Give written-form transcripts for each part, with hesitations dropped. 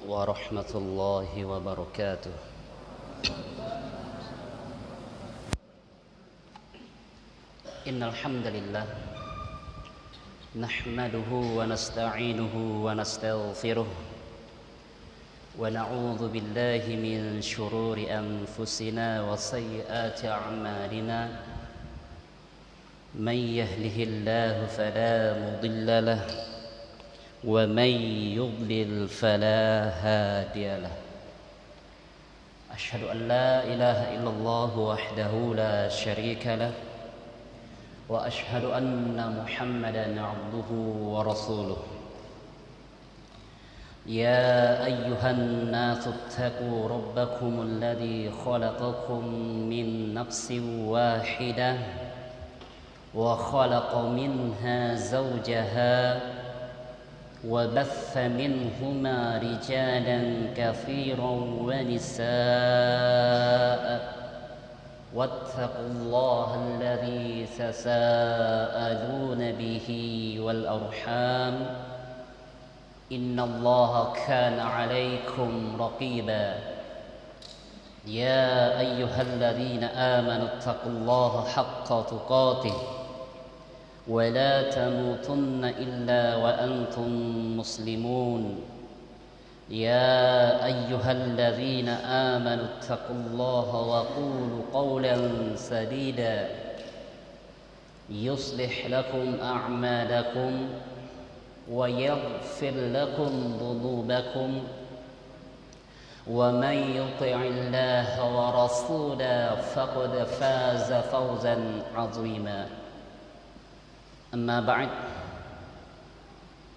ورحمة الله وبركاته. إن الحمد لله نحمده ونستعينه ونستغفره ونعوذ بالله من شرور أنفسنا وسيئات أعمالنا. من يهده الله فلا مضل له ومن يضلل فلا هادي له. أشهد أن لا إله إلا الله وحده لا شريك له وأشهد أن محمدا عبده ورسوله. يا أيها الناس اتقوا ربكم الذي خلقكم من نفس واحدة وخلق منها زوجها وبث منهما رجالا كثيرا ونساء واتقوا الله الذي تساءلون به والأرحام إن الله كان عليكم رقيبا. يا أيها الذين آمنوا اتقوا الله حق تقاته ولا تموتن إلا وأنتم مسلمون. يا أيها الذين آمنوا اتقوا الله وقولوا قولا سديدا يصلح لكم أعمالكم ويغفر لكم ذنوبكم ومن يطع الله ورسوله فقد فاز فوزا عظيما. أما بعد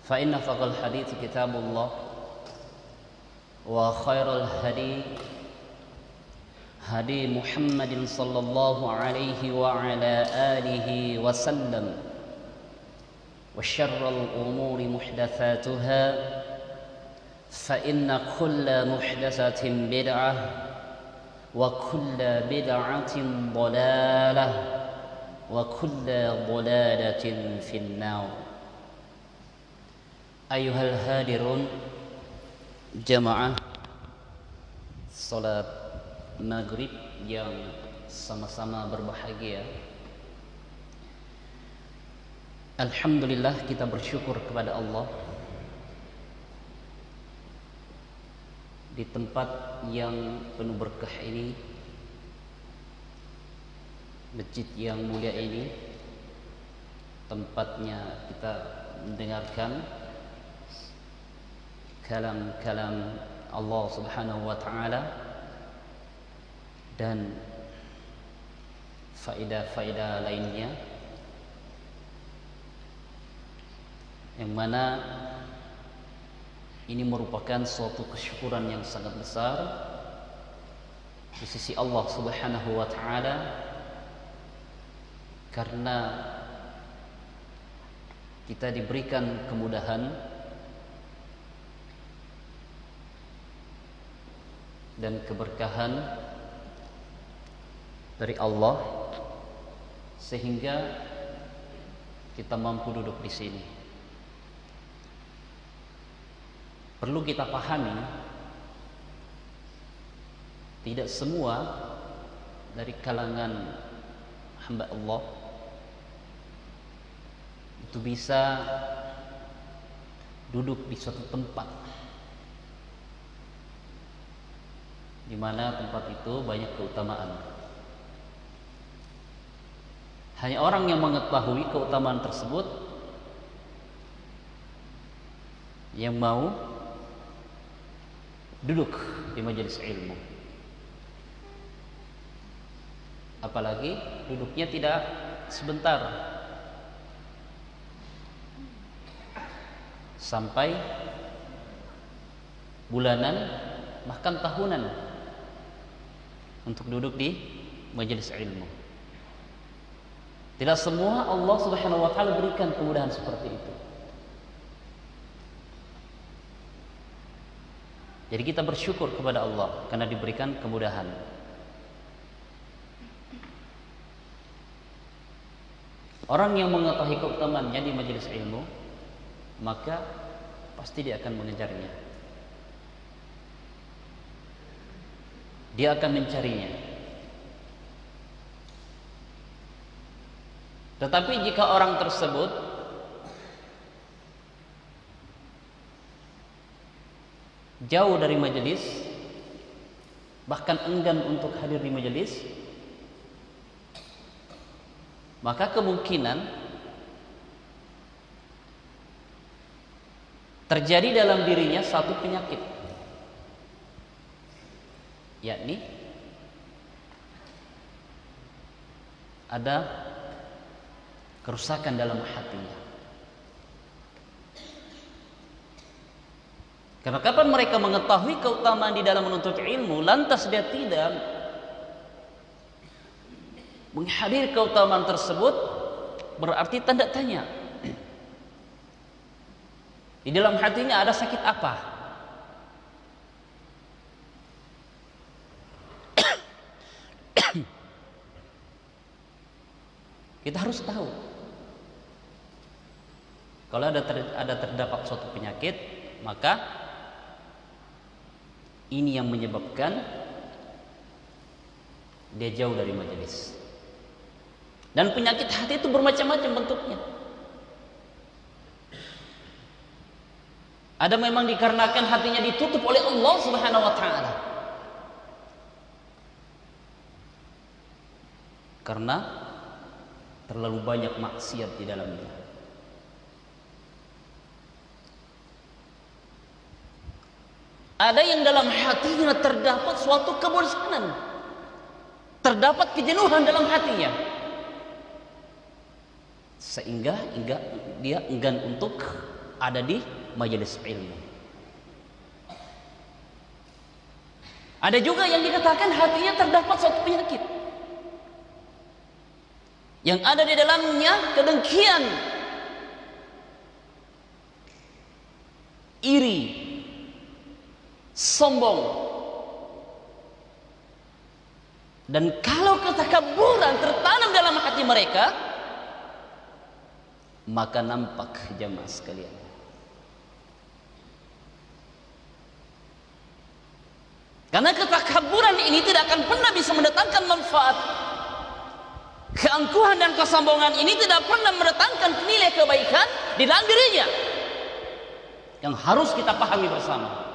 فإن أصدق الحديث كتاب الله وخير الهدي هدي محمد صلى الله عليه وعلى آله وسلم وشر الأمور محدثاتها فإن كل محدثة بدعة وكل بدعة ضلالة وكل ضلالة في النار. أيها الهادرون jamaah salat maghrib yang sama-sama berbahagia. Alhamdulillah, kita bersyukur kepada Allah di tempat yang penuh berkah ini, masjid yang mulia ini, tempatnya kita mendengarkan kalam-kalam Allah Subhanahu wa taala dan faedah-faedah lainnya, yang mana ini merupakan suatu kesyukuran yang sangat besar di sisi Allah Subhanahu wa taala, karena kita diberikan kemudahan dan keberkahan dari Allah sehingga kita mampu duduk di sini. Perlu kita pahami, tidak semua dari kalangan hamba Allah itu bisa duduk di suatu tempat di mana tempat itu banyak keutamaan. Hanya orang yang mengetahui keutamaan tersebut yang mau duduk di majelis ilmu. Apalagi duduknya tidak sebentar, sampai bulanan bahkan tahunan untuk duduk di majelis ilmu. Tidak semua Allah Subhanahu wa taala berikan kemudahan seperti itu. Jadi kita bersyukur kepada Allah karena diberikan kemudahan. Orang yang mengetahui keutamaannya di majelis ilmu, maka pasti dia akan mengejarnya. dia akan mencarinya. Tetapi jika orang tersebut jauh dari majelis, bahkan enggan untuk hadir di majelis, maka kemungkinan terjadi dalam dirinya satu penyakit, yakni ada kerusakan dalam hatinya. Karena kapan mereka mengetahui keutamaan di dalam menuntut ilmu, lantas dia tidak menghadiri keutamaan tersebut, berarti tanda tanya. Di dalam hatinya ada sakit apa? Kita harus tahu. Kalau ada terdapat suatu penyakit, maka ini yang menyebabkan dia jauh dari majelis. Dan penyakit hati itu bermacam-macam bentuknya. Ada memang dikarenakan hatinya ditutup oleh Allah Subhanahu wa taala. Karena terlalu banyak maksiat di dalamnya. Ada yang dalam hatinya terdapat suatu kebosanan, terdapat kejenuhan dalam hatinya, sehingga dia enggan untuk ada di majelis ilmu. Ada juga yang dikatakan hatinya terdapat suatu penyakit, yang ada di dalamnya kedengkian, iri, sombong. Dan kalau ketakaburan tertanam dalam hati mereka, maka nampak jamaah sekalian, karena ketakaburan ini tidak akan pernah bisa mendatangkan manfaat. Keangkuhan dan kesombongan ini tidak pernah mendatangkan nilai kebaikan di dalam dirinya, yang harus kita pahami bersama.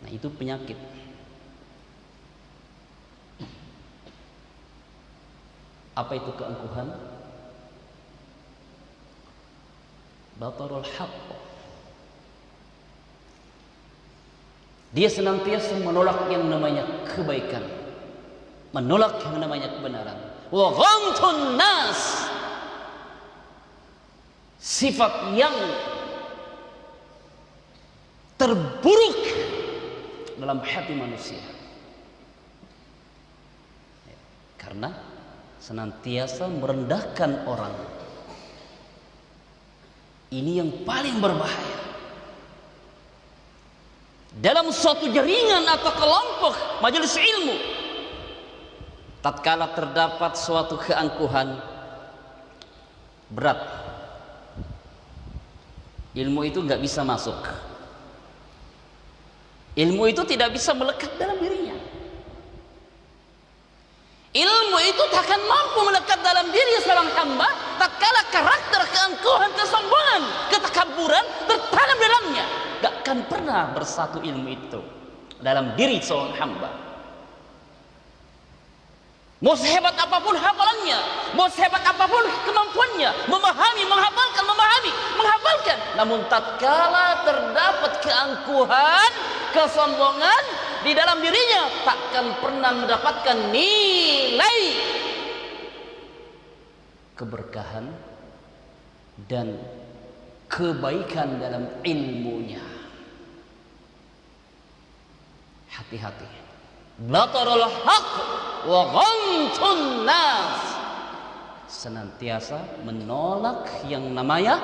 Nah, itu penyakit. Apa itu keangkuhan? Batarul haqq. Dia senantiasa menolak yang namanya kebaikan, menolak yang namanya kebenaran. Wa ghamtun nas, sifat yang terburuk dalam hati manusia, karena senantiasa merendahkan orang. Ini yang paling berbahaya dalam suatu jaringan atau kelompok majelis ilmu. Tatkala terdapat suatu keangkuhan, berat, ilmu itu nggak bisa masuk. Ilmu itu tidak bisa melekat dalam dirinya. Ilmu itu takkan mampu melekat dalam diri seorang hamba tatkala karakter keangkuhan, kesombongan, ketakaburan tertanam dalamnya. Gak akan pernah bersatu ilmu itu dalam diri seorang hamba. Mau sehebat apapun hafalannya, mau sehebat apapun kemampuannya memahami, menghafalkan, namun tatkala terdapat keangkuhan, kesombongan di dalam dirinya, takkan pernah mendapatkan nilai keberkahan dan kebaikan dalam ilmunya. Hati-hati. Batarul haqq wa ghamtun nas, senantiasa menolak yang namanya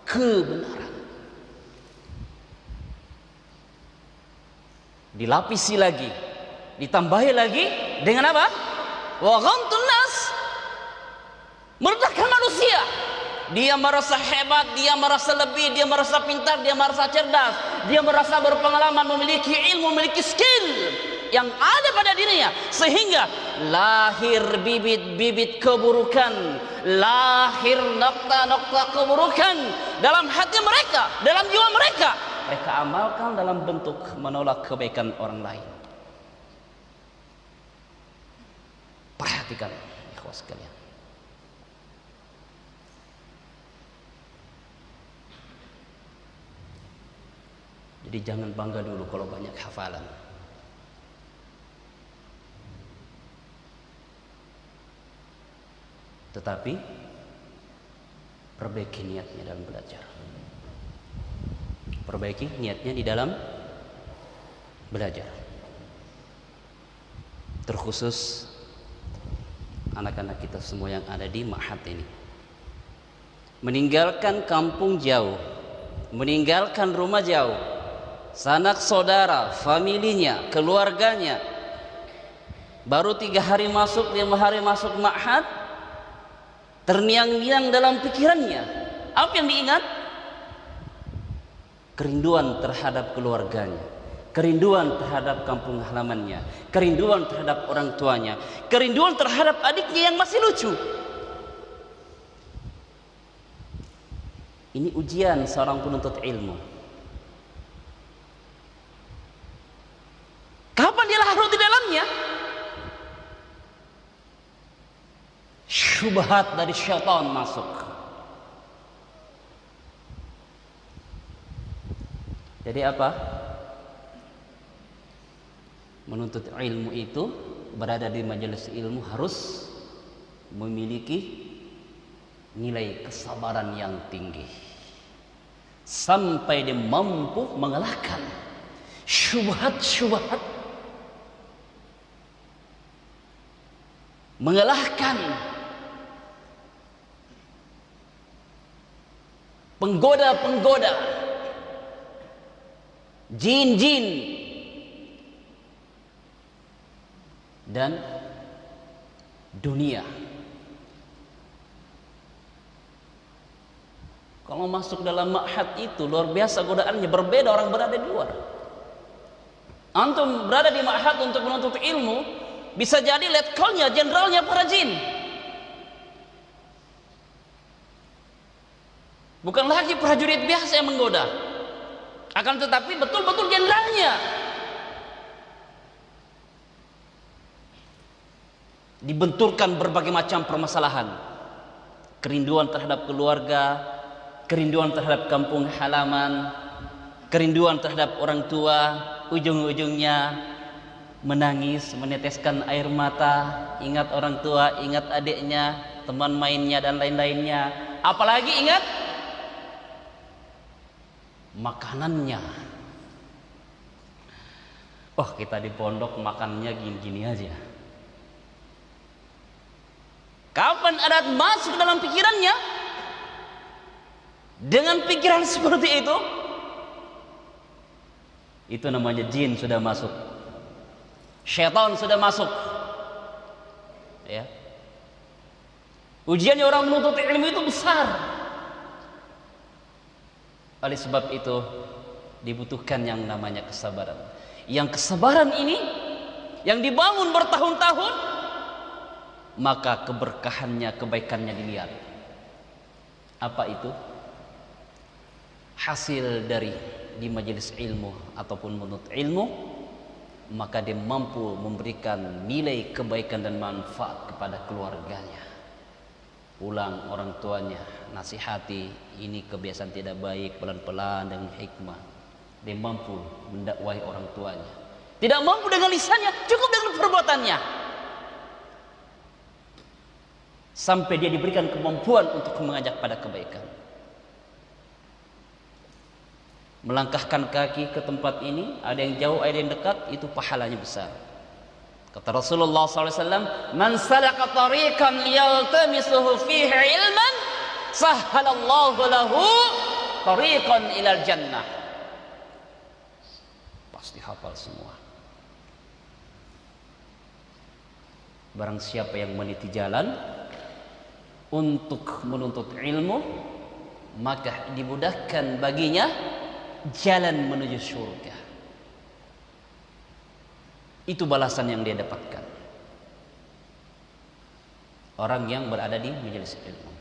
kebenaran. Dilapisi lagi, ditambahi lagi dengan apa? Wa ghamtun nas, merendahkan manusia, Dia merasa hebat, dia merasa lebih, dia merasa pintar, dia merasa cerdas, dia merasa berpengalaman, memiliki ilmu, memiliki skill yang ada pada dirinya, sehingga lahir bibit-bibit keburukan, lahir nokta-nokta keburukan dalam hati mereka, dalam jiwa mereka. Mereka amalkan dalam bentuk menolak kebaikan orang lain. Perhatikan, ikhwas sekalian. Jadi jangan bangga dulu kalau banyak hafalan. Tetapi perbaiki niatnya dalam belajar. Perbaiki niatnya di dalam belajar. Terkhusus anak-anak kita semua yang ada di ma'had ini. Meninggalkan kampung jauh, meninggalkan rumah jauh, sanak saudara, familinya, keluarganya. Baru 3 hari masuk, 5 hari masuk ma'had, terniang-niang dalam pikirannya. Apa yang diingat? Kerinduan terhadap keluarganya, kerinduan terhadap kampung halamannya, kerinduan terhadap orang tuanya, kerinduan terhadap adiknya yang masih lucu. Ini ujian seorang penuntut ilmu. Kapan dia larut di dalamnya? Syubhat dari syaitan masuk. Jadi apa? Menuntut ilmu itu, berada di majelis ilmu harus memiliki nilai kesabaran yang tinggi, sampai dia mampu mengalahkan syubhat-syubhat, mengalahkan penggoda-penggoda, jin-jin, dan dunia. Kalau masuk dalam ma'had itu luar biasa godaannya, berbeda orang berada di luar. Antum berada di ma'had untuk menuntut ilmu, bisa jadi letkolnya, jenderalnya para jin. Bukan lagi prajurit biasa yang menggoda, akan tetapi betul-betul jenderalnya. Dibenturkan berbagai macam permasalahan, kerinduan terhadap keluarga, kerinduan terhadap kampung halaman, kerinduan terhadap orang tua, ujung-ujungnya menangis, meneteskan air mata, ingat orang tua, ingat adiknya, teman mainnya dan lain-lainnya. Apalagi ingat makanannya. Oh, kita di pondok makannya gini-gini aja. Kapan adat masuk dalam pikirannya? Dengan pikiran seperti itu namanya jin sudah masuk, syaitan sudah masuk. Ya. Ujiannya orang menuntut ilmu itu besar. Oleh sebab itu dibutuhkan yang namanya kesabaran. Yang kesabaran ini yang dibangun bertahun-tahun, maka keberkahannya, kebaikannya dilihat. Apa itu? Hasil dari di majelis ilmu ataupun menuntut ilmu, maka dia mampu memberikan nilai kebaikan dan manfaat kepada keluarganya. Pulang orang tuanya nasihati, ini kebiasaan tidak baik, pelan-pelan dengan hikmah. Dia mampu mendakwahi orang tuanya. Tidak mampu dengan lisannya, cukup dengan perbuatannya. Sampai dia diberikan kemampuan untuk mengajak pada kebaikan. Melangkahkan kaki ke tempat ini, ada yang jauh, ada yang dekat, itu pahalanya besar. Kata Rasulullah SAW, "Man salaka tariqan yaltamisuhu fihi ilman, sahhalallahu lahu tariqan ilal jannah." Pasti hafal semua. Barang siapa yang meniti jalan untuk menuntut ilmu, maka dimudahkan baginya jalan menuju surga. Itu balasan yang dia dapatkan, orang yang berada di majelis ilmu.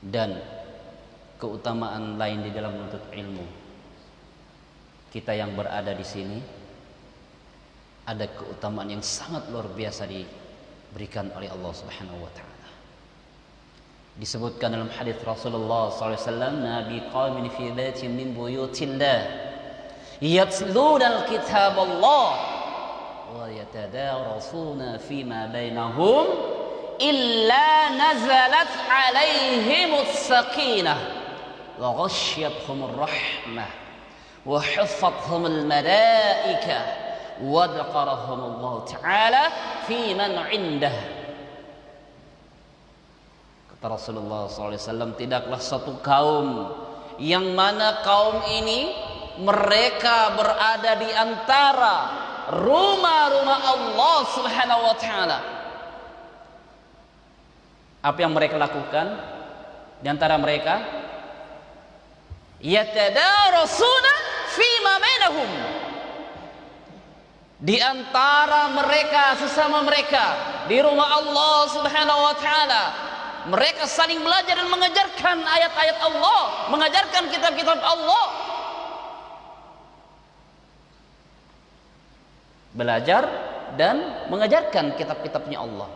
Dan keutamaan lain di dalam menuntut ilmu, kita yang berada di sini ada keutamaan yang sangat luar biasa diberikan oleh Allah Subhanahu wa taala. Disebutkan dalam hadis Rasulullah SAW, Nabi qamin fi baitin min buyutillah yatluna alkitab Allah wa yatadarasuna fima bainahum illa nazalat alaihimus sakinah wa ghasyiyatuhumur rahmah wa haffathumul malaikah wa dzakarakumullahu ta'ala fi man 'indah. Kata Rasulullah SAW, tidaklah satu kaum yang mana kaum ini mereka berada di antara rumah-rumah Allah Subhanahu wa taala. Apa yang mereka lakukan di antara mereka? Yatadarasuna fima bainahum. Di antara mereka sesama mereka di rumah Allah Subhanahu wa taala, mereka saling belajar dan mengajarkan ayat-ayat Allah, mengajarkan kitab-kitab Allah. Belajar dan mengajarkan kitab-kitabnya Allah.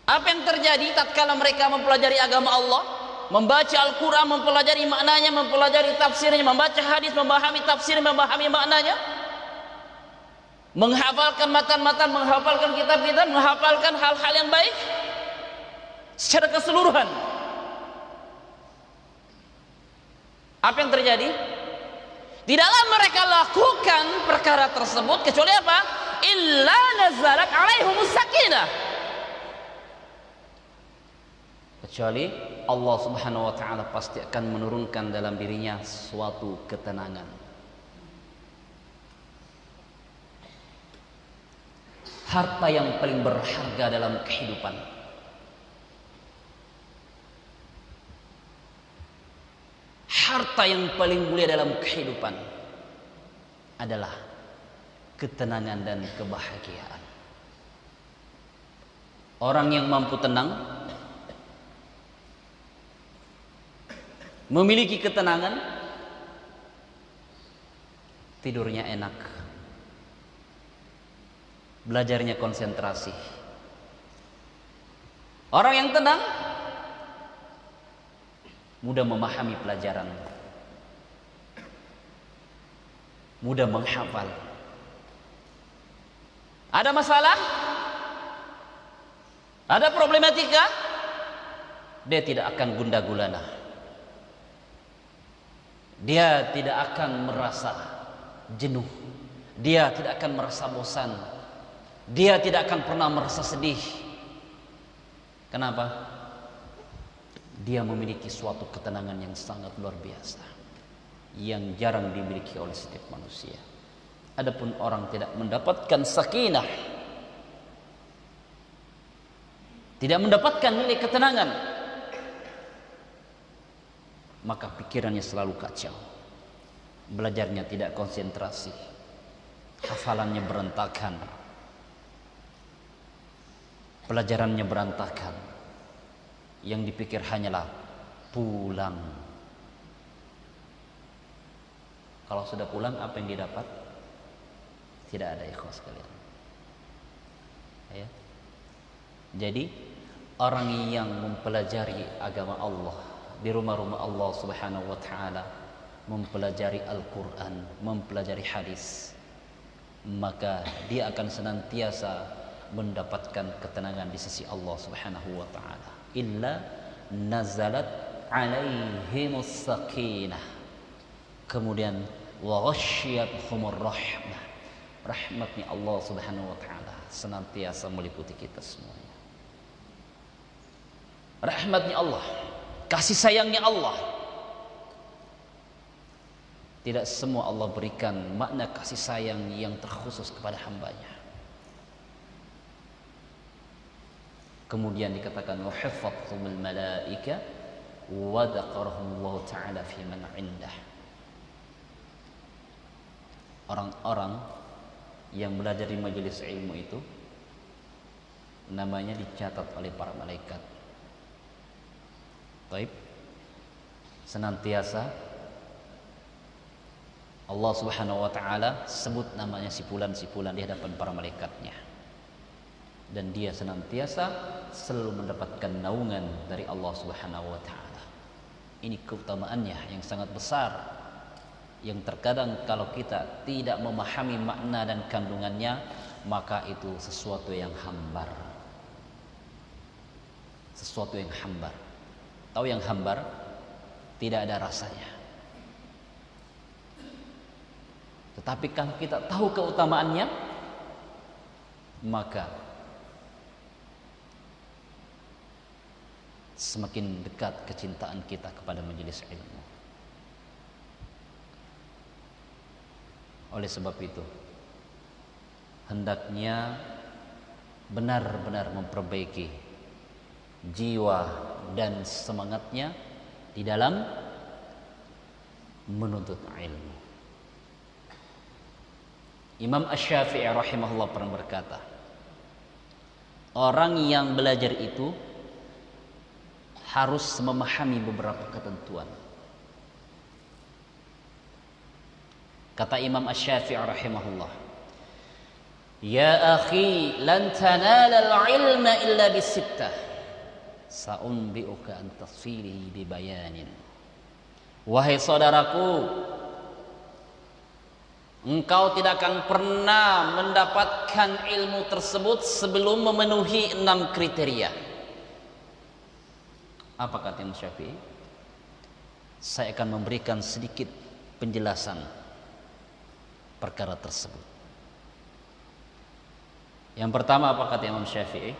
Apa yang terjadi tatkala mereka mempelajari agama Allah, membaca Al-Quran, mempelajari maknanya, mempelajari tafsirnya, membaca hadis, memahami tafsir, memahami maknanya, menghafalkan matan-matan, menghafalkan kitab-kitab, menghafalkan hal-hal yang baik secara keseluruhan. Apa yang terjadi? Tidaklah mereka lakukan perkara tersebut kecuali apa? Illa nazalat alaihumus sakinah. Kecuali Allah Subhanahu wa taala pasti akan menurunkan dalam dirinya suatu ketenangan. Harta yang paling berharga dalam kehidupan, harta yang paling mulia dalam kehidupan adalah ketenangan dan kebahagiaan. Orang yang mampu tenang, memiliki ketenangan, tidurnya enak, belajarnya konsentrasi. Orang yang tenang mudah memahami pelajaran, mudah menghafal. Ada masalah, ada problematika, dia tidak akan gundah gulana. Dia tidak akan merasa jenuh, dia tidak akan merasa bosan, dia tidak akan pernah merasa sedih. Kenapa? Dia memiliki suatu ketenangan yang sangat luar biasa, yang jarang dimiliki oleh setiap manusia. Adapun orang tidak mendapatkan sakinah, tidak mendapatkan nilai ketenangan, maka pikirannya selalu kacau, belajarnya tidak konsentrasi, hafalannya berantakan, pelajarannya berantakan. Yang dipikir hanyalah pulang. Kalau sudah pulang, apa yang didapat? Tidak ada, ikhwas sekalian. Ya. Jadi orang yang mempelajari agama Allah di rumah-rumah Allah Subhanahu wa taala, mempelajari Al-Qur'an, mempelajari hadis, maka dia akan senantiasa mendapatkan ketenangan di sisi Allah Subhanahu wa taala. Illa nazalat alaihimus sakinah. Kemudian wa ghasyiyatuhumur rahmah. Rahmatnya Allah Subhanahu wa taala senantiasa meliputi kita semuanya. Rahmatnya Allah, kasih sayangnya Allah Tidak semua Allah berikan makna kasih sayang yang terkhusus kepada hambanya. Kemudian dikatakan wahfathumul malaika wa dzakarahumullahu ta'ala fi man 'indah. Orang-orang yang belajar di majelis ilmu itu namanya dicatat oleh para malaikat. Baik. Senantiasa Allah Subhanahu wa taala sebut namanya sipulan-sipulan di hadapan para malaikatnya. Dan dia senantiasa selalu mendapatkan naungan dari Allah Subhanahu wa taala. Ini keutamaannya yang sangat besar, yang terkadang kalau kita tidak memahami makna dan kandungannya, maka itu sesuatu yang hambar. Sesuatu yang hambar. Tahu yang hambar? Tidak ada rasanya. Tetapi kalau kita tahu keutamaannya, maka semakin dekat kecintaan kita kepada majelis ilmu. Oleh sebab itu, hendaknya benar-benar memperbaiki jiwa dan semangatnya di dalam menuntut ilmu. Imam Asy-Syafi'i rahimahullah pernah berkata, orang yang belajar itu harus memahami beberapa ketentuan. Kata Imam Asy-Syafi'i rahimahullah, ya akhi, lan tanala al-ilma illa bisittah, sa'unbi'uka an tafsilihi bibayanin. Wahai saudaraku, engkau tidak akan pernah mendapatkan ilmu tersebut sebelum memenuhi 6 kriteria. Apa kata Imam Syafi'i? Saya akan memberikan sedikit penjelasan perkara tersebut. Yang pertama apa kata Imam Syafi'i?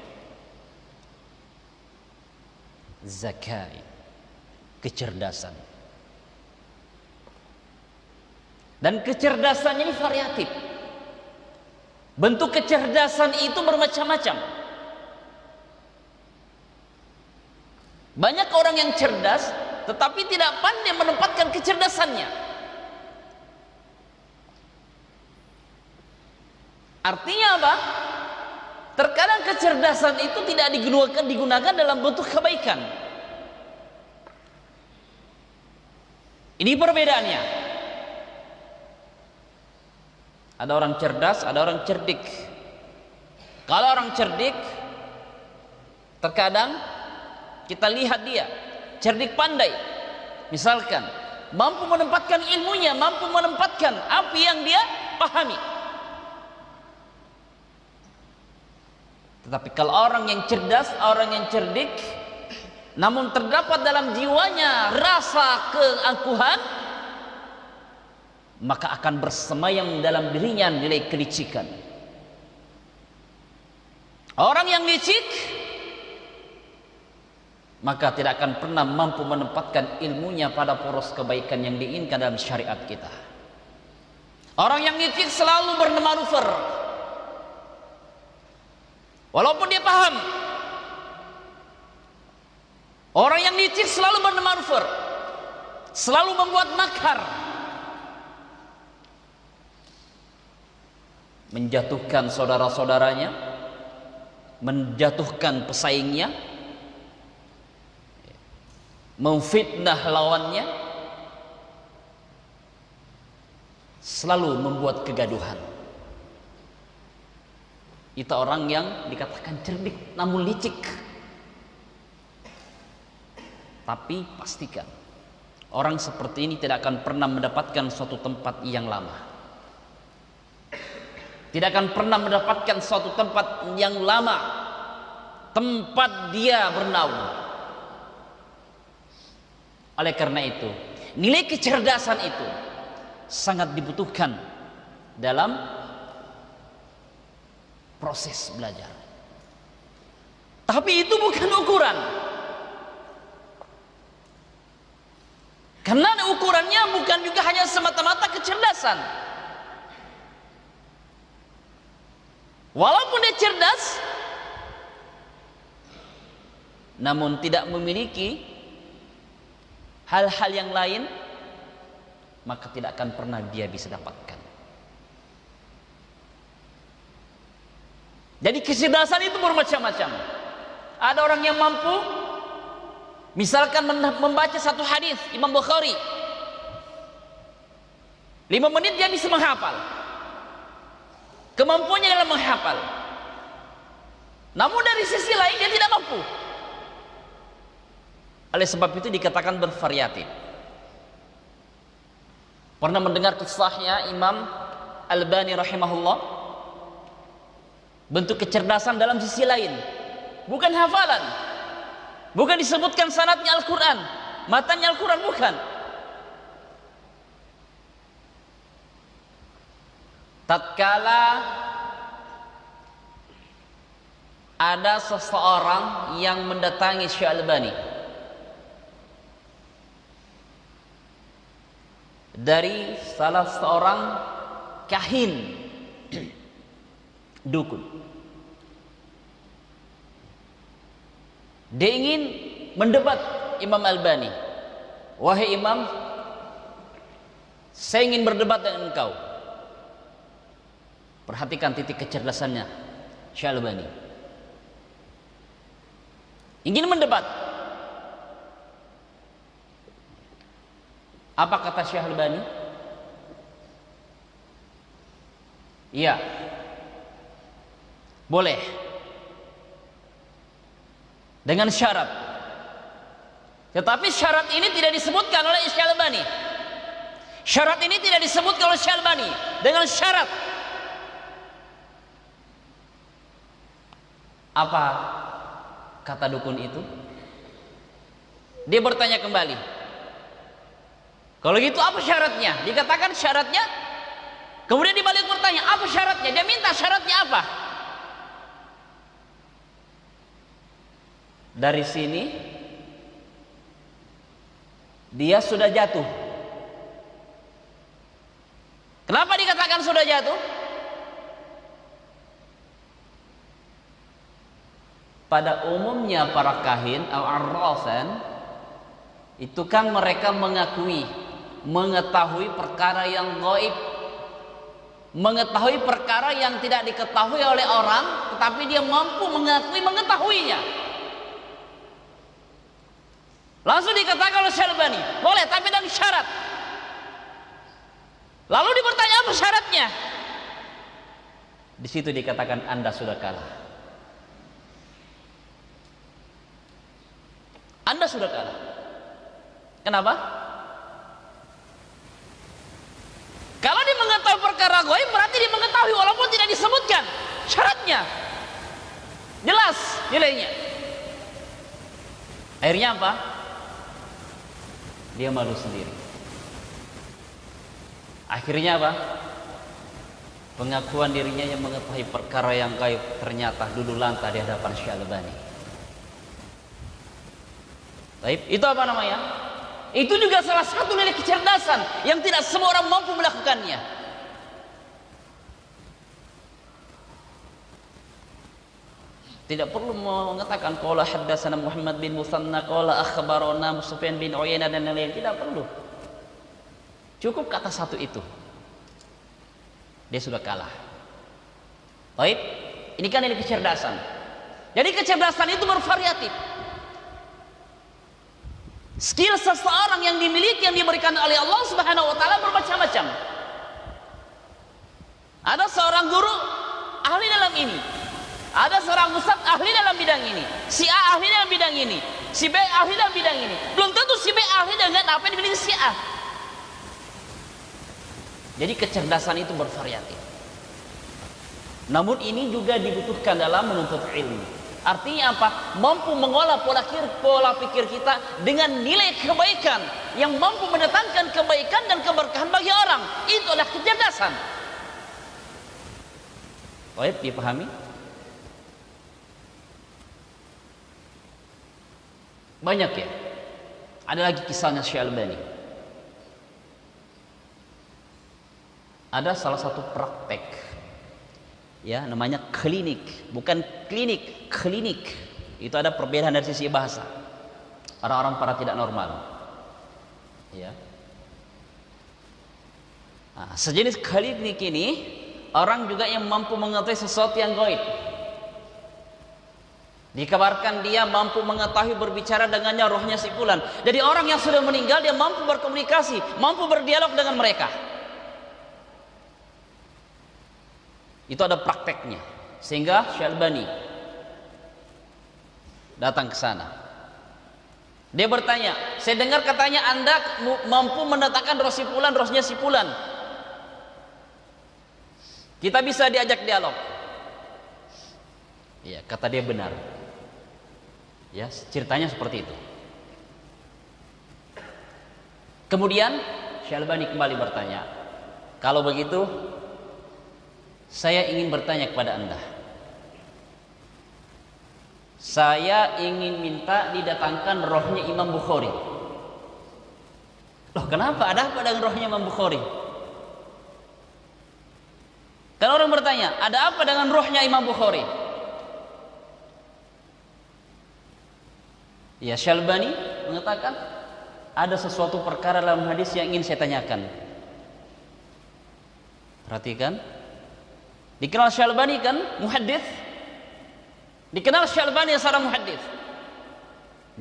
Zakai, kecerdasan. Dan kecerdasannya ini variatif. Bentuk kecerdasan itu bermacam-macam. Banyak orang yang cerdas tetapi tidak pandai menempatkan kecerdasannya. Artinya apa? Terkadang kecerdasan itu tidak digunakan dalam bentuk kebaikan. Ini perbedaannya. Ada orang cerdas, ada orang cerdik. Kalau orang cerdik, terkadang kita lihat dia cerdik pandai. Misalkan mampu menempatkan ilmunya, mampu menempatkan apa yang dia pahami. Tetapi kalau orang yang cerdas, orang yang cerdik, namun terdapat dalam jiwanya rasa keangkuhan, maka akan bersemayam dalam dirinya nilai kelicikan. Orang yang licik maka tidak akan pernah mampu menempatkan ilmunya pada poros kebaikan yang diinginkan dalam syariat kita. Orang yang licik selalu bermanuver, walaupun dia paham. Orang yang licik selalu bermanuver, selalu membuat makar, menjatuhkan saudara-saudaranya, menjatuhkan pesaingnya, memfitnah lawannya, selalu membuat kegaduhan. Itu orang yang dikatakan cerdik namun licik. Tapi pastikan orang seperti ini tidak akan pernah mendapatkan suatu tempat yang lama. Tidak akan pernah mendapatkan suatu tempat yang lama, tempat dia bernaung. Oleh karena itu, nilai kecerdasan itu sangat dibutuhkan dalam proses belajar. Tapi itu bukan ukuran. Karena ukurannya bukan juga hanya semata-mata kecerdasan. Walaupun dia cerdas, namun tidak memiliki hal-hal yang lain, maka tidak akan pernah dia bisa dapatkan. Jadi kecerdasan itu bermacam-macam. Ada orang yang mampu, misalkan membaca satu hadis Imam Bukhari, 5 menit dia bisa menghafal. Kemampuannya dalam menghafal. Namun dari sisi lain dia tidak mampu. Oleh sebab itu dikatakan bervariatif. Pernah mendengar kisahnya Imam Albani rahimahullah? Bentuk kecerdasan dalam sisi lain, bukan hafalan, bukan disebutkan sanadnya Al-Quran, matanya Al-Quran, bukan. Tatkala ada seseorang yang mendatangi Syekh Albani dari salah seorang kahin, dukun. Dia ingin mendebat Imam Albani. Wahai Imam, saya ingin berdebat dengan engkau. Perhatikan titik kecerdasannya Syekh Albani. Ingin mendebat. Apa kata Syekh Albani? Iya, boleh, dengan syarat. Tetapi syarat ini tidak disebutkan oleh Syekh Albani. Syarat ini tidak disebutkan oleh Syekh Albani. Dengan syarat. Apa kata dukun itu? Dia bertanya kembali. Kalau gitu apa syaratnya? Dikatakan syaratnya. Kemudian dibalik bertanya, apa syaratnya? Dia minta syaratnya apa? Dari sini dia sudah jatuh. Kenapa dikatakan sudah jatuh? Pada umumnya para kahin atau arrafan itu kan mereka mengetahui perkara yang gaib, mengetahui perkara yang tidak diketahui oleh orang, tetapi dia mampu mengetahuinya. Langsung dikatakan oleh Syekh Albani, boleh tapi dengan syarat. Lalu dibertanya apa syaratnya? Di situ dikatakan Anda sudah kalah. Anda sudah kalah. Kenapa? Kalau dia mengetahui perkara gaib, berarti dia mengetahui walaupun tidak disebutkan syaratnya. Jelas nilainya. Akhirnya apa? Dia malu sendiri. Akhirnya apa? Pengakuan dirinya yang mengetahui perkara yang gaib ternyata dulu lantah di hadapan Syekh Albani. Baik, itu apa namanya? Itu juga salah satu nilai kecerdasan yang tidak semua orang mampu melakukannya. Tidak perlu mengatakan qala haddatsana Muhammad bin Musanna qala akhbarana Sufyan bin Uyainah dan lain-lain, tidak perlu. Cukup kata satu itu. Dia sudah kalah. Baik, ini kan nilai kecerdasan. Jadi kecerdasan itu bervariatif. Skill seseorang yang dimiliki, yang diberikan oleh Allah Subhanahu wa taala bermacam-macam. Ada seorang guru ahli dalam ini. Ada seorang ustaz ahli dalam bidang ini. Si A ahli dalam bidang ini. Si B ahli dalam bidang ini. Belum tentu si B ahli dengan apa yang dimiliki si A. Jadi kecerdasan itu bervariatif. Namun ini juga dibutuhkan dalam menuntut ilmu. Artinya apa? Mampu mengolah pola pikir kita dengan nilai kebaikan yang mampu mendatangkan kebaikan dan keberkahan bagi orang. Itu adalah kecerdasan. Baik, dipahami? Banyak ya. Ada lagi kisahnya Syekh Albani. ada salah satu praktek, ya, namanya klinik, bukan klinik, klinik. Itu ada perbedaan dari sisi bahasa. Orang-orang para tidak normal, ya. Nah, sejenis klinik ini orang juga yang mampu mengetahui sesuatu yang gaib. Dikabarkan dia mampu mengetahui berbicara dengannya rohnya si fulan. Jadi orang yang sudah meninggal dia mampu berkomunikasi, mampu berdialog dengan mereka. Itu ada prakteknya. Sehingga Syalbani datang ke sana. Dia bertanya, saya dengar katanya Anda mampu mendatangkan roh si fulan, rohnya si fulan. Kita bisa diajak dialog. Ya, kata dia benar. Ya, ceritanya seperti itu. Kemudian Syalbani kembali bertanya, kalau begitu saya ingin bertanya kepada Anda. Saya ingin minta didatangkan rohnya Imam Bukhari. Loh, kenapa? Ada apa dengan rohnya Imam Bukhari? Kan orang bertanya, ada apa dengan rohnya Imam Bukhari? Ya, Syalbani mengatakan ada sesuatu perkara dalam hadis yang ingin saya tanyakan. Perhatikan. Dikenal Syalbani kan muhaddits. Dikenal Syalbani seorang muhaddits.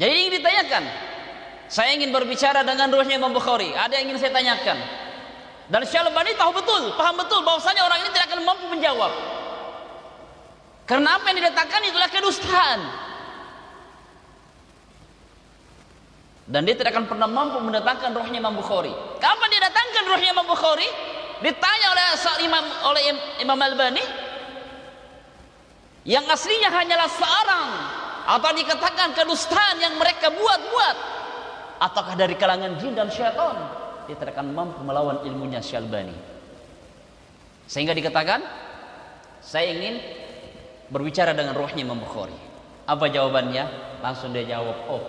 Jadi ingin ditanyakan. Saya ingin berbicara dengan rohnya Imam Bukhari. Ada yang ingin saya tanyakan. Dan Syalbani tahu betul, paham betul bahwasanya orang ini tidak akan mampu menjawab. Karena apa yang didatangkan itulah kedustaan. Dan dia tidak akan pernah mampu mendatangkan rohnya Imam Bukhari. Kapan dia datangkan rohnya Imam Bukhari? Ditanya oleh Imam Albani, yang aslinya hanyalah seorang, atau dikatakan kedustaan yang mereka buat-buat, ataukah dari kalangan jin dan syaitan, dia tidak akan mampu melawan ilmunya Syalbani. Sehingga dikatakan, saya ingin berbicara dengan rohnya Imam Bukhari. Apa jawabannya? Langsung dia jawab, oh,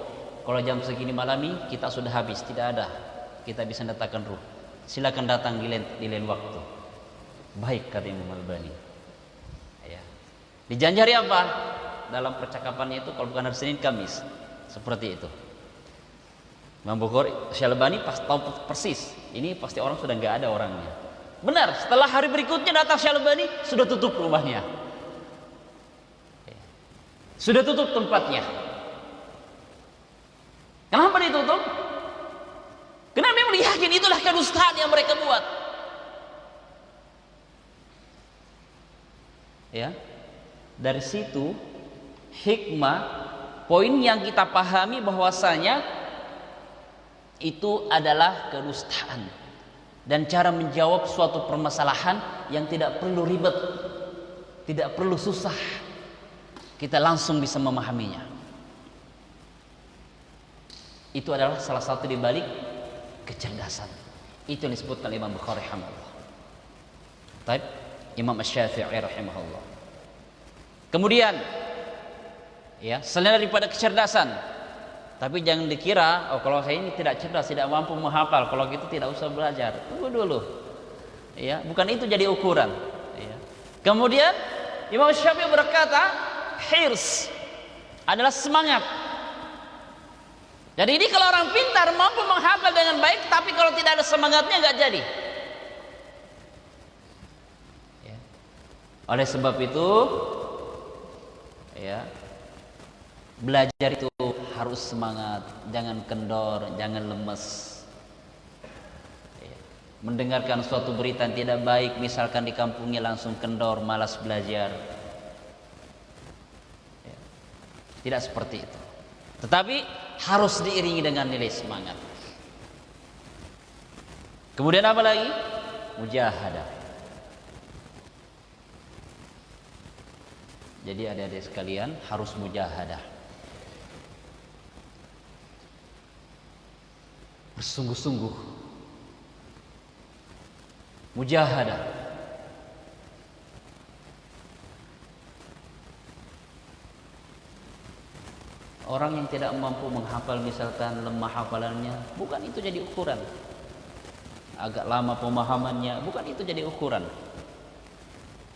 kalau jam segini malam ini kita sudah habis, tidak ada. Kita bisa datangkan ruh. Silakan datang di lain waktu. Baik, kata Imam Albani. Ya. Dijanji hari apa? Dalam percakapannya itu kalau bukan hari Senin, Kamis. Seperti itu. Imam Bukhari, Syalbani pas tahu persis. Ini pasti orang sudah nggak ada orangnya. Benar, setelah hari berikutnya datang Syalbani, sudah tutup rumahnya. Ya. Sudah tutup tempatnya. Kenapa ditutup? Karena memang yakin itulah kedustaan yang mereka buat. Ya. Dari situ hikmah, poin yang kita pahami bahwasanya itu adalah kedustaan dan cara menjawab suatu permasalahan yang tidak perlu ribet, tidak perlu susah. Kita langsung bisa memahaminya. Itu adalah salah satu di balik kecerdasan. Itu yang disebutkan Imam Bukhari rahimahullah. Baik, Imam Asy-Syafi'i rahimahullah. Kemudian, ya, selain daripada kecerdasan, tapi jangan dikira, oh kalau saya ini tidak cerdas, tidak mampu menghafal, kalau gitu tidak usah belajar. Tunggu dulu. Ya, bukan itu jadi ukuran. Ya. Kemudian Imam Syafi'i berkata, hirs adalah semangat. Jadi ini kalau orang pintar mampu menghafal dengan baik, tapi kalau tidak ada semangatnya nggak jadi. Ya. Oleh sebab itu, ya, belajar itu harus semangat, jangan kendor, jangan lemes. Ya. Mendengarkan suatu berita yang tidak baik, misalkan di kampungnya langsung kendor, malas belajar. Ya. Tidak seperti itu. Tetapi harus diiringi dengan nilai semangat. Kemudian apa lagi? Mujahadah. Jadi adik-adik sekalian harus mujahadah. Bersungguh-sungguh. Mujahadah. Orang yang tidak mampu menghafal misalkan lemah hafalannya, bukan itu jadi ukuran. agak lama pemahamannya, bukan itu jadi ukuran.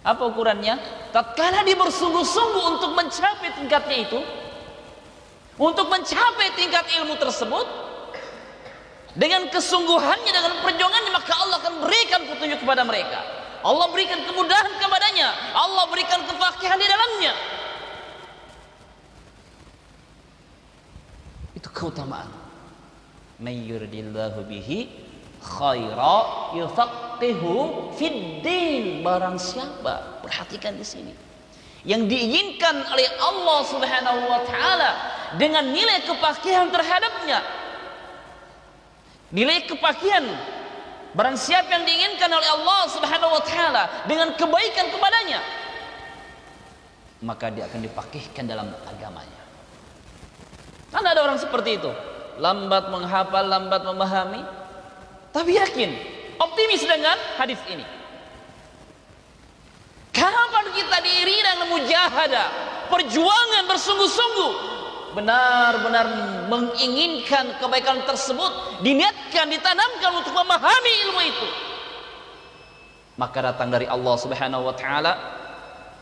Apa ukurannya? Tatkala dia bersungguh-sungguh untuk mencapai tingkatnya itu, untuk mencapai tingkat ilmu tersebut, dengan kesungguhannya, dengan perjuangannya, maka Allah akan berikan petunjuk kepada mereka. Allah berikan kemudahan kepadanya, Allah berikan kefakihan di dalamnya. Itu keutamaan. May yuridillahu bihi khaira yufaqihu fiddin. Barang siapa, perhatikan di sini, yang diinginkan oleh Allah Subhanahu wa taala dengan nilai kepakihan terhadapnya, nilai kepakihan, barang siapa yang diinginkan oleh Allah Subhanahu wa taala dengan kebaikan kepadanya, maka dia akan dipakihkan dalam agamanya. Kan ada orang seperti itu, lambat menghafal, lambat memahami, tapi yakin, optimis dengan hadis ini. Kapan kita diiringi dengan mujahadah, perjuangan bersungguh-sungguh, benar-benar menginginkan kebaikan tersebut, diniatkan, ditanamkan untuk memahami ilmu itu, maka datang dari Allah Subhanahu wa taala.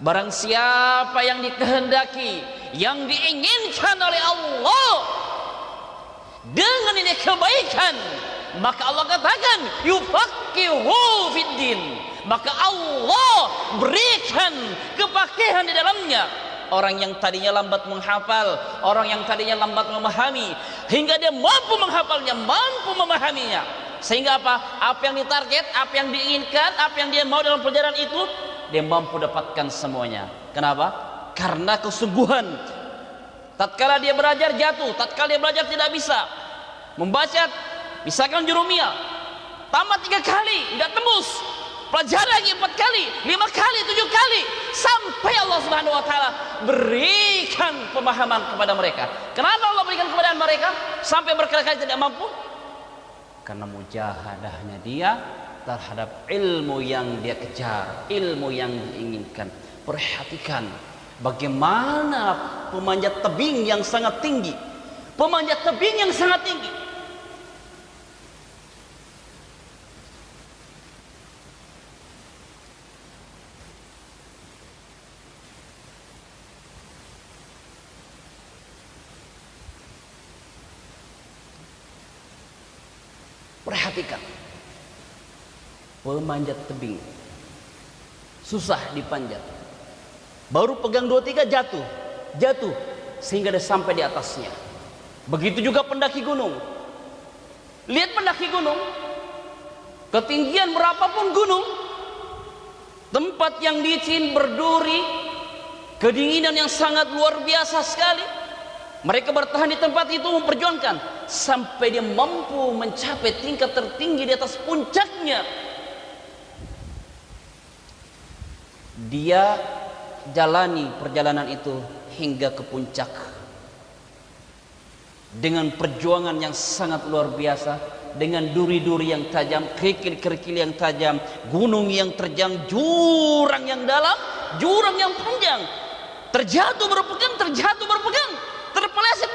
Barang siapa yang dikehendaki, yang diinginkan oleh Allah dengan ini kebaikan, maka Allah katakan yufaqihu fiddin, maka Allah berikan kepakihan di dalamnya. Orang yang tadinya lambat menghafal, orang yang tadinya lambat memahami, hingga dia mampu menghafalnya, mampu memahaminya, sehingga apa yang ditarget, apa yang diinginkan, apa yang dia mau dalam pelajaran itu, dia mampu dapatkan semuanya. Kenapa? Karena kesungguhan. Tatkala dia belajar jatuh, tatkala dia belajar tidak bisa membaca, misalkan jurumiyah, tamat 3 kali nggak tembus, pelajari lagi 4 kali, 5 kali, 7 kali, sampai Allah Subhanahu wa taala berikan pemahaman kepada mereka. Kenapa Allah berikan kepada mereka sampai berkali-kali tidak mampu? Karena mujahadahnya dia terhadap ilmu yang dia kejar, ilmu yang diinginkan. Perhatikan bagaimana pemanjat tebing yang sangat tinggi, pemanjat tebing yang sangat tinggi, perhatikan, pemanjat tebing susah dipanjat, baru pegang 2-3 jatuh sehingga dia sampai di atasnya. Begitu juga pendaki gunung. Lihat pendaki gunung, ketinggian berapapun gunung, tempat yang licin, berduri, kedinginan yang sangat luar biasa sekali, mereka bertahan di tempat itu, memperjuangkan sampai dia mampu mencapai tingkat tertinggi di atas puncaknya. Dia jalani perjalanan itu hingga ke puncak dengan perjuangan yang sangat luar biasa, dengan duri-duri yang tajam, kerikil-kerikil yang tajam, gunung yang terjang, jurang yang dalam, jurang yang panjang, terjatuh berpegang, terpeleset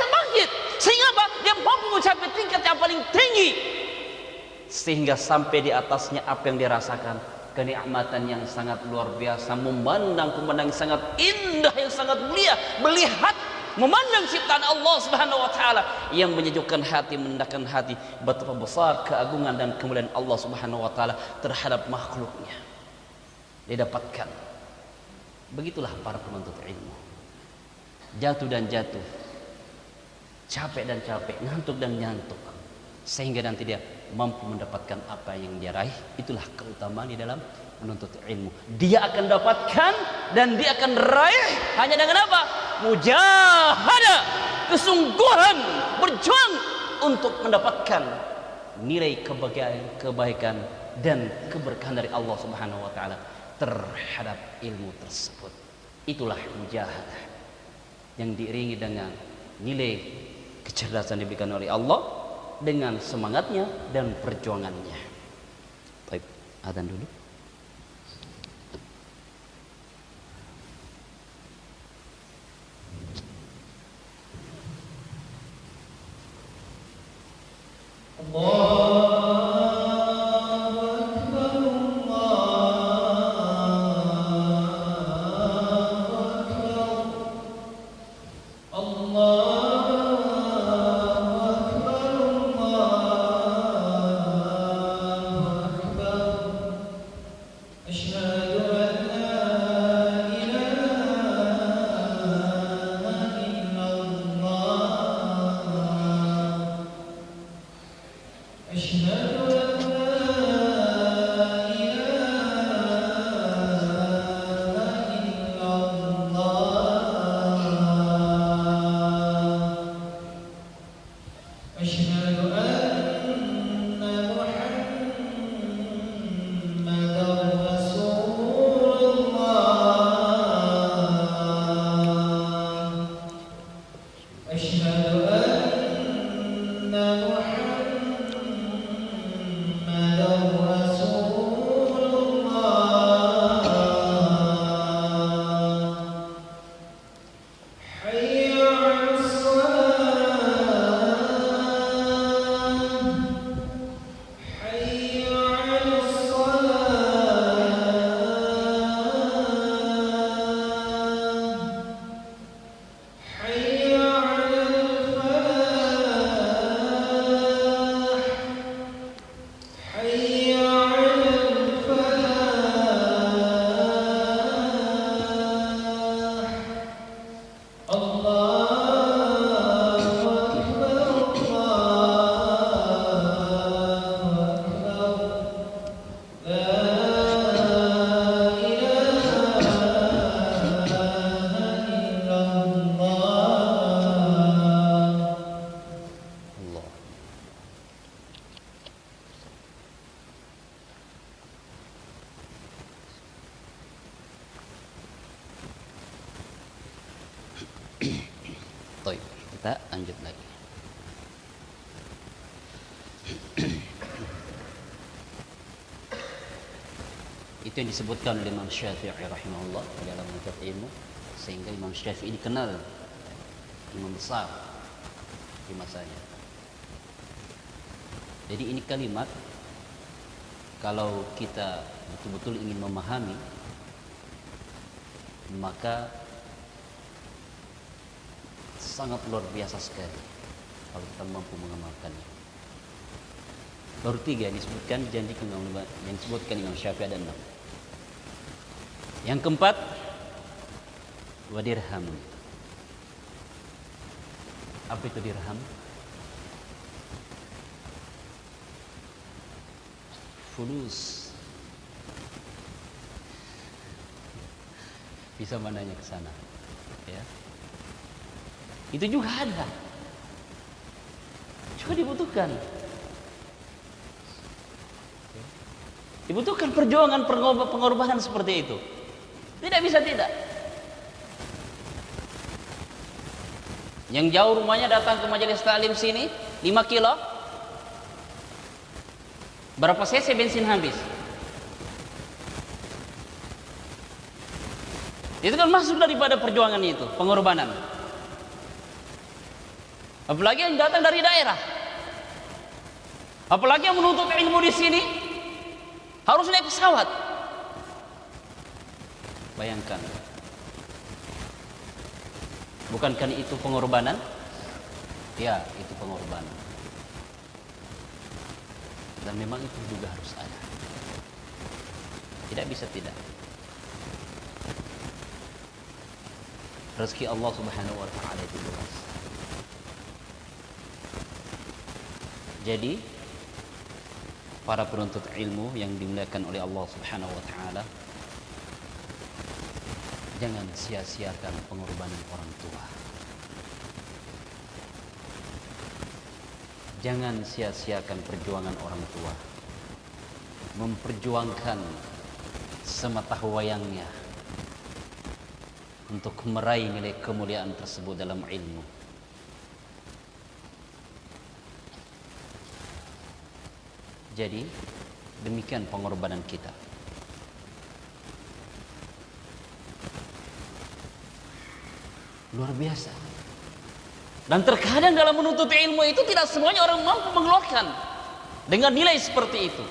bangkit, sehingga apa? Dia mampu mencapai tingkat yang paling tinggi, sehingga sampai di atasnya apa yang dirasakan, kenikmatan yang sangat luar biasa, memandang pemandangan sangat indah, yang sangat mulia, melihat, memandang ciptaan Allah Subhanahu wa taala yang menyejukkan hati, menendahkan hati, betapa besar keagungan dan kemuliaan Allah Subhanahu wa taala terhadap makhluknya. Didapatkan. Begitulah para penuntut ilmu. Jatuh dan jatuh, capek dan capek, ngantuk dan ngantuk, sehingga nanti dia mampu mendapatkan apa yang dia raih. Itulah keutamaan di dalam menuntut ilmu. Dia akan dapatkan dan dia akan raih hanya dengan apa? Mujahadah, kesungguhan, berjuang untuk mendapatkan nilai kebaikan dan keberkahan dari Allah Subhanahu wa taala terhadap ilmu tersebut. Itulah mujahadah yang diiringi dengan nilai kecerdasan diberikan oleh Allah, dengan semangatnya dan perjuangannya. Baik, adzan dulu. Allah Baik, kita lanjut lagi. Itu yang disebutkan oleh Imam Syafi'i rahimahullah dalam menuntut ilmu, sehingga Imam Syafi'i dikenal imam besar di masanya. Jadi ini kalimat, kalau kita betul-betul ingin memahami, maka sangat luar biasa sekali kalau kita mampu mengamalkannya. Baru 3 yang disebutkan yang disebutkan Imam Syafi'i ada 6. Yang keempat, wa dirham. Apa itu dirham? Fulus. Bisa mananya ke sana, ya. Itu juga ada, juga dibutuhkan. Dibutuhkan perjuangan pengorbanan seperti itu. Tidak bisa tidak. Yang jauh rumahnya datang ke majelis taklim sini 5 kilo. Berapa cc bensin habis? Itu kan masuk daripada perjuangan itu, pengorbanan. Apalagi yang datang dari daerah. Apalagi yang menuntut ilmu di sini harus naik pesawat. Bayangkan. Bukankah itu pengorbanan? Ya, itu pengorbanan. Dan memang itu juga harus ada. Tidak bisa tidak. Rezeki Allah Subhanahu wa taala itu luas. Jadi para penuntut ilmu yang dimuliakan oleh Allah Subhanahu wa taala, jangan sia-siakan pengorbanan orang tua. Jangan sia-siakan perjuangan orang tua. Memperjuangkan semata wayangnya untuk meraih nilai kemuliaan tersebut dalam ilmu. Jadi demikian pengorbanan kita. Luar biasa. Dan terkadang dalam menuntut ilmu itu tidak semuanya orang mampu mengeluarkan dengan nilai seperti itu.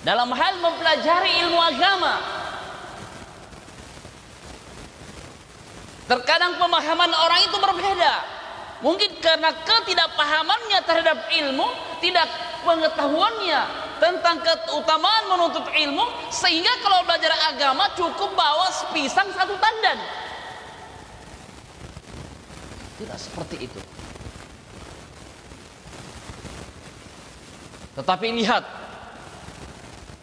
Dalam hal mempelajari ilmu agama, terkadang pemahaman orang itu berbeda. Mungkin karena ketidakpahamannya terhadap ilmu, tidak pengetahuannya tentang keutamaan menuntut ilmu, sehingga kalau belajar agama cukup bawa sepisang 1 tandan. Tidak seperti itu. Tetapi lihat,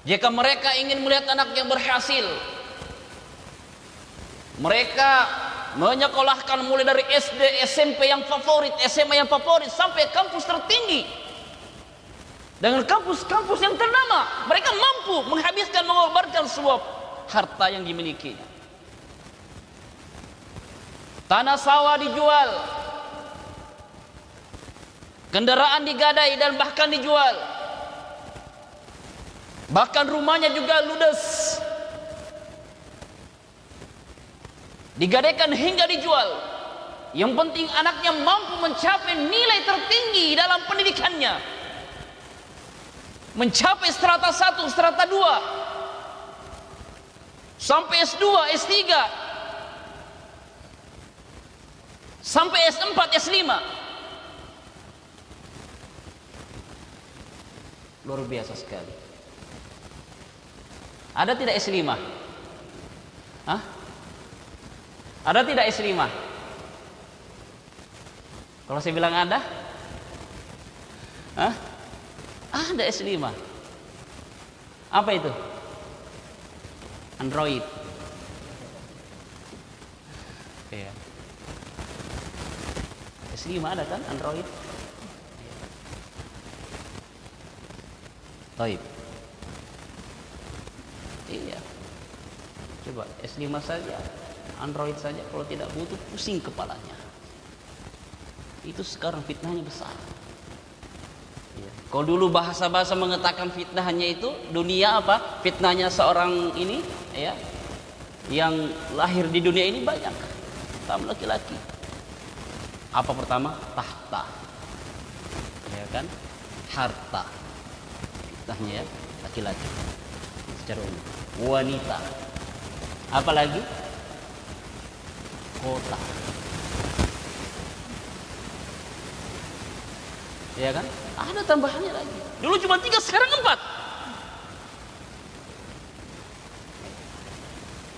jika mereka ingin melihat anak yang berhasil, mereka menyekolahkan mulai dari SD, SMP yang favorit, SMA yang favorit, sampai kampus tertinggi. Dengan kampus-kampus yang ternama, mereka mampu menghabiskan, mengorbankan sebuah harta yang dimilikinya. Tanah sawah dijual, kendaraan digadai dan bahkan dijual. Bahkan rumahnya juga ludes, digadaikan hingga dijual. Yang penting anaknya mampu mencapai nilai tertinggi dalam pendidikannya, mencapai strata 1, strata 2, sampai S2, S3, sampai S4, S5. Luar biasa sekali. Ada tidak S5? Hah? Ada tidak S5? Kalau saya bilang ada? Hah? Ada S5. Apa itu? Android. Iya. S5 ada kan Android? Taib. Iya. Coba S5 saja, Android saja kalau tidak butuh pusing kepalanya. Itu sekarang fitnahnya besar. Ya. Kalau dulu bahasa-bahasa mengatakan fitnahnya itu dunia apa? Fitnahnya seorang ini, ya, yang lahir di dunia ini banyak, terutama laki-laki. Apa pertama? Tahta, ya kan? Harta. Fitnahnya ya, laki-laki. Secara umum. Wanita. Apalagi? Kota. Ya kan? Ada tambahannya lagi. Dulu cuma 3, sekarang 4.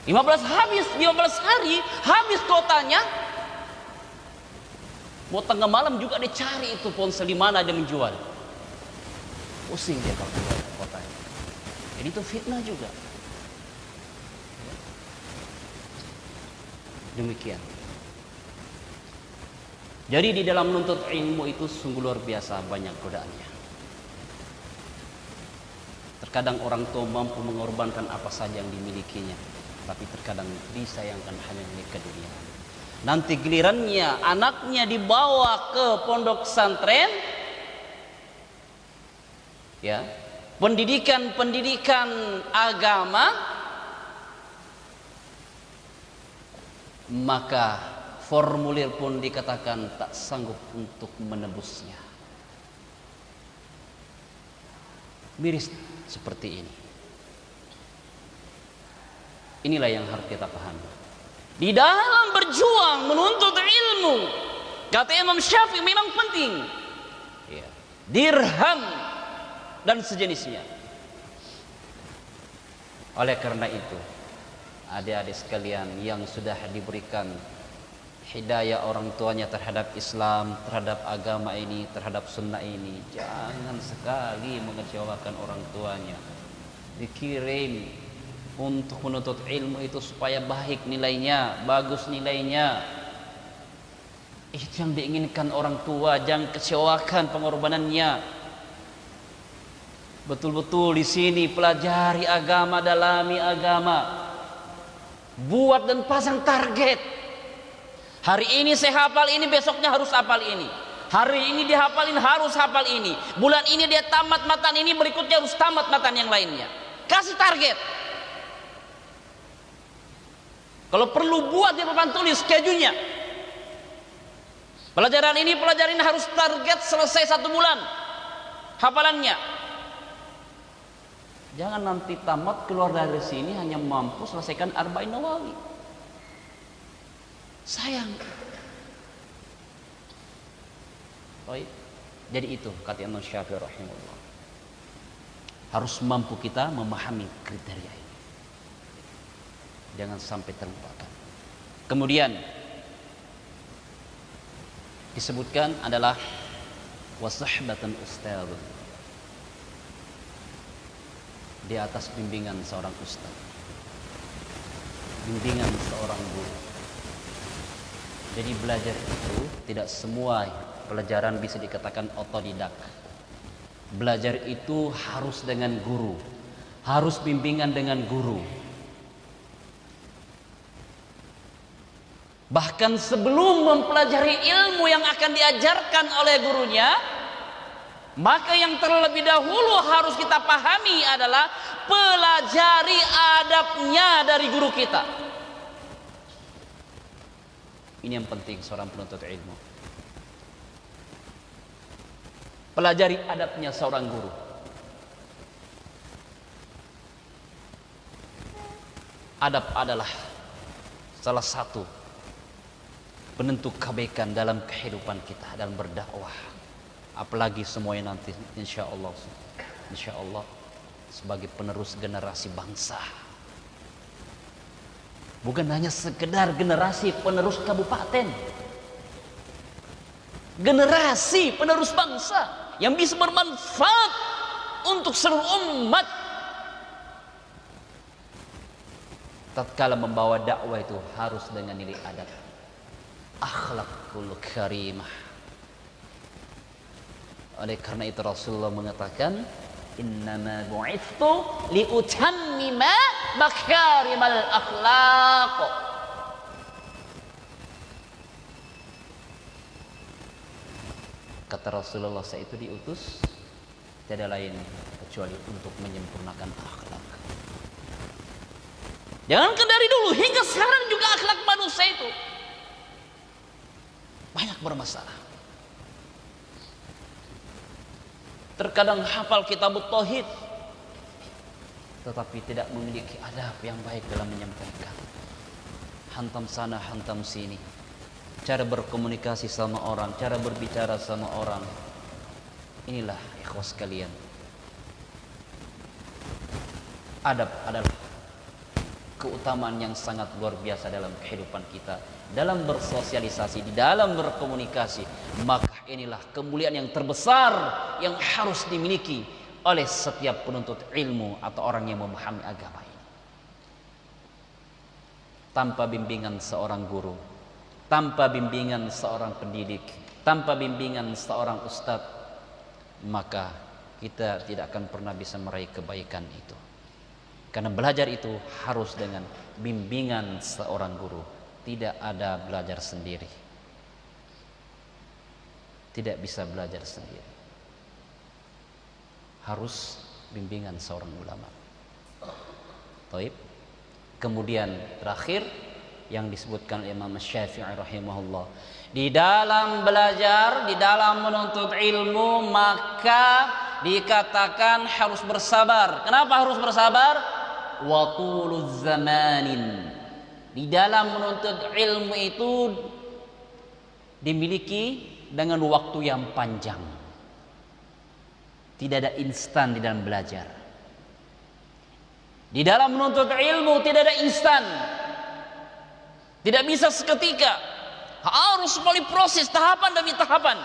15 hari habis kotanya. Mau tengah malam juga dicari itu ponsel di mana dia menjual. Pusing dia kalau keluar kotanya. Jadi itu fitnah juga. Demikian. Jadi di dalam menuntut ilmu itu sungguh luar biasa banyak godaannya. Terkadang orang tua mampu mengorbankan apa saja yang dimilikinya, tapi terkadang disayangkan hanya milik dunia. Nanti gilirannya anaknya dibawa ke pondok pesantren, ya, pendidikan agama, maka formulir pun dikatakan tak sanggup untuk menebusnya. Miris seperti ini. Inilah yang harus kita pahami. Di dalam berjuang menuntut ilmu, kata Imam Syafi'i memang penting, ya, dirham dan sejenisnya. Oleh karena itu, adik-adik sekalian yang sudah diberikan hidayah orang tuanya terhadap Islam, terhadap agama ini, terhadap sunnah ini, jangan sekali mengecewakan orang tuanya. Dikirim untuk menuntut ilmu itu supaya baik nilainya, bagus nilainya. Itu yang diinginkan orang tua, jangan kecewakan pengorbanannya. Betul-betul di sini pelajari agama, dalami agama. Buat dan pasang target. Hari ini saya hafal ini, besoknya harus hafal ini. Hari ini dihafalin, harus hafal ini. Bulan ini dia tamat matan ini, berikutnya harus tamat matan yang lainnya. Kasih target. Kalau perlu buat di papan tulis schedule-nya. Pelajaran ini harus target selesai 1 bulan hafalannya. Jangan nanti tamat keluar dari sini hanya mampu selesaikan Arba'in Nawawi. Sayang. Baik. Jadi itu kata Imam Syafi'i rahimahullah. Harus mampu kita memahami kriteria ini. Jangan sampai terlupakan. Kemudian disebutkan adalah wasahbatan ustaz. Di atas bimbingan seorang ustaz. Bimbingan seorang guru. Jadi belajar itu tidak semua pelajaran bisa dikatakan otodidak. Belajar itu harus dengan guru, harus bimbingan dengan guru. Bahkan sebelum mempelajari ilmu yang akan diajarkan oleh gurunya, maka yang terlebih dahulu harus kita pahami adalah pelajari adabnya dari guru kita. Ini yang penting seorang penuntut ilmu. Pelajari adabnya seorang guru. Adab adalah salah satu penentu kebaikan dalam kehidupan kita dalam berdakwah. Apalagi semuanya nanti insya Allah sebagai penerus generasi bangsa. Bukan hanya sekedar generasi penerus kabupaten, generasi penerus bangsa yang bisa bermanfaat untuk seluruh umat. Tatkala membawa dakwah itu harus dengan nilai adab, akhlakul karimah. Oleh karena itu Rasulullah mengatakan, innama bu'ithu liutammima makarimal akhlaq. Kata Rasulullah, saya itu diutus tiada lain kecuali untuk menyempurnakan akhlak. Jangankan dari dulu, hingga sekarang juga akhlak manusia itu banyak bermasalah. Terkadang hafal kitab tauhid tetapi tidak memiliki adab yang baik dalam menyampaikan. Hantam sana, hantam sini. Cara berkomunikasi sama orang, cara berbicara sama orang. Inilah ikhwas kalian. Adab adalah keutamaan yang sangat luar biasa dalam kehidupan kita, dalam bersosialisasi, di dalam berkomunikasi. Maka inilah kemuliaan yang terbesar yang harus dimiliki oleh setiap penuntut ilmu atau orang yang memahami agama ini. Tanpa bimbingan seorang guru, tanpa bimbingan seorang pendidik, tanpa bimbingan seorang ustadz, maka kita tidak akan pernah bisa meraih kebaikan itu. Karena belajar itu harus dengan bimbingan seorang guru. Tidak ada belajar sendiri. Tidak bisa belajar sendiri. Harus bimbingan seorang ulama. Taib. Kemudian terakhir yang disebutkan Imam Syafi'i rahimahullah. Di dalam belajar, di dalam menuntut ilmu, maka dikatakan harus bersabar. Kenapa harus bersabar? Wa tuluz zamanin. Di dalam menuntut ilmu itu dimiliki dengan waktu yang panjang. Tidak ada instan di dalam belajar. Di dalam menuntut ilmu tidak ada instan. Tidak bisa seketika. Harus melalui proses tahapan demi tahapan.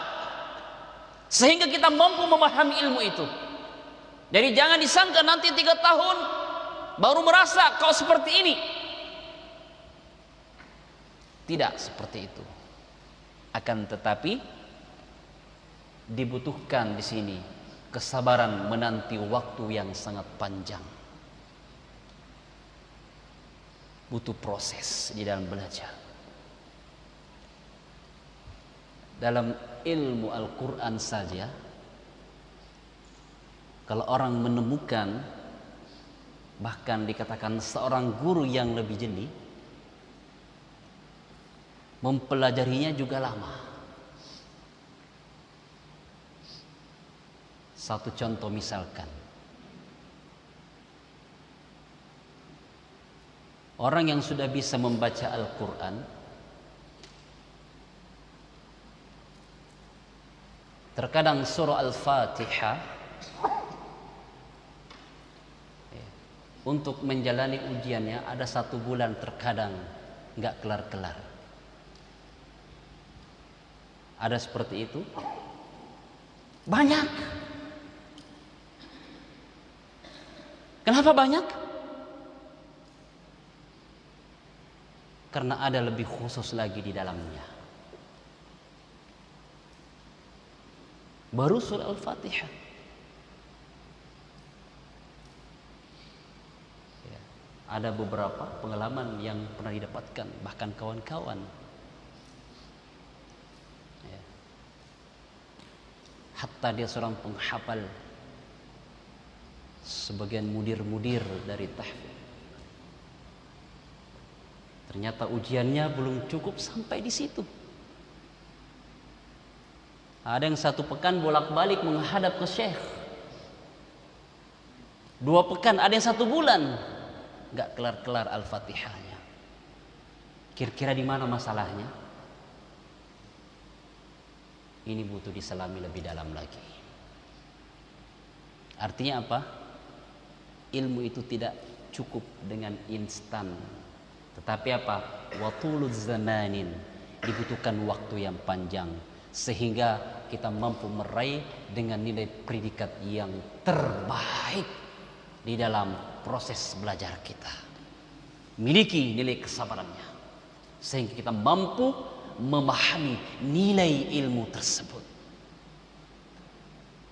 Sehingga kita mampu memahami ilmu itu. Jadi jangan disangka nanti 3 tahun baru merasa kau seperti ini. Tidak seperti itu. Akan tetapi dibutuhkan di sini kesabaran menanti waktu yang sangat panjang. Butuh proses di dalam belajar. Dalam ilmu Al-Quran saja, kalau orang menemukan, bahkan dikatakan seorang guru yang lebih jeli, mempelajarinya juga lama. Satu contoh misalkan, orang yang sudah bisa membaca Al-Quran, terkadang surah Al-Fatihah untuk menjalani ujiannya ada 1 bulan, terkadang nggak kelar-kelar. Ada seperti itu? Banyak. Kenapa banyak? Karena ada lebih khusus lagi di dalamnya. Baru surah Al-Fatihah. Ya, ada beberapa pengalaman yang pernah didapatkan, bahkan kawan-kawan. Ya. Hatta dia seorang penghafal, sebagian mudir-mudir dari tahfidz. Ternyata ujiannya belum cukup sampai di situ. Ada yang 1 pekan bolak-balik menghadap ke syekh. 2 pekan, ada yang 1 bulan nggak kelar-kelar Al-Fatihahnya. Kira-kira di mana masalahnya? Ini butuh diselami lebih dalam lagi. Artinya apa? Ilmu itu tidak cukup dengan instan. Tetapi apa? Watuluz zamanin, dibutuhkan waktu yang panjang sehingga kita mampu meraih dengan nilai predikat yang terbaik di dalam proses belajar kita. Miliki nilai kesabarannya sehingga kita mampu memahami nilai ilmu tersebut.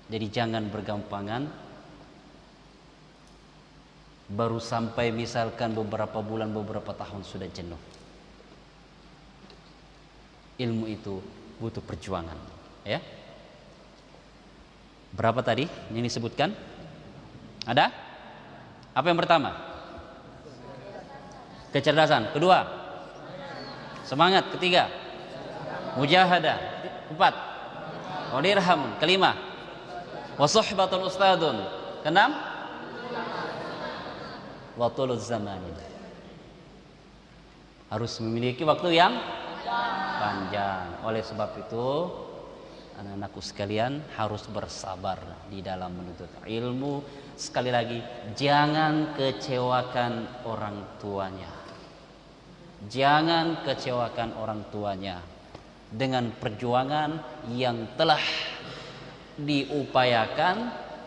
Jadi jangan bergampangan baru sampai misalkan beberapa bulan, beberapa tahun sudah jenuh. Ilmu itu butuh perjuangan, ya. Berapa tadi yang disebutkan? Ada? Apa yang pertama? Kecerdasan. Kedua, semangat. Ketiga, mujahadah. 4, wadirham. Kelima, wasuhbatun ustadun. Keenam, watuluz zamanin. Harus memiliki waktu yang panjang. Oleh sebab itu, anak-anakku sekalian harus bersabar di dalam menuntut ilmu. Sekali lagi, jangan kecewakan orang tuanya. Jangan kecewakan orang tuanya dengan perjuangan yang telah diupayakan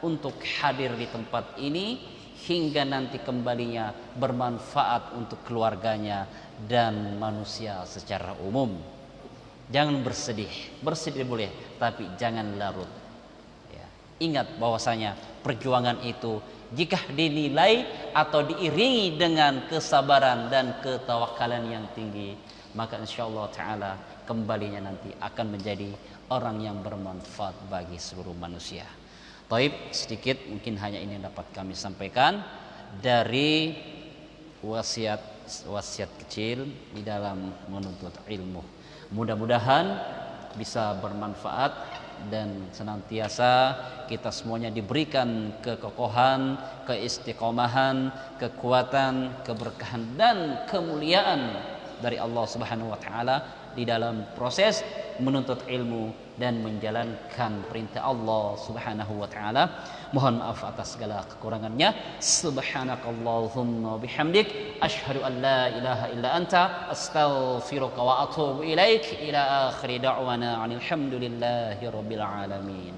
untuk hadir di tempat ini hingga nanti kembalinya bermanfaat untuk keluarganya dan manusia secara umum. Jangan bersedih, bersedih boleh, tapi jangan larut. Ya. Ingat bahwasanya perjuangan itu jika dinilai atau diiringi dengan kesabaran dan ketawakalan yang tinggi, maka insyaallah ta'ala kembalinya nanti akan menjadi orang yang bermanfaat bagi seluruh manusia. Taib, sedikit mungkin hanya ini yang dapat kami sampaikan dari wasiat kecil di dalam menuntut ilmu. Mudah-mudahan bisa bermanfaat dan senantiasa kita semuanya diberikan kekokohan, keistiqomahan, kekuatan, keberkahan dan kemuliaan dari Allah Subhanahu wa taala di dalam proses menuntut ilmu dan menjalankan perintah Allah Subhanahu wa taala. Mohon maaf atas segala kekurangannya. Subhanakallahumma bihamdik asyhadu an la ilaha illa anta astaghfiruka wa atubu ilaik. Ila akhir da'wana alhamdulillahi rabbil alamin.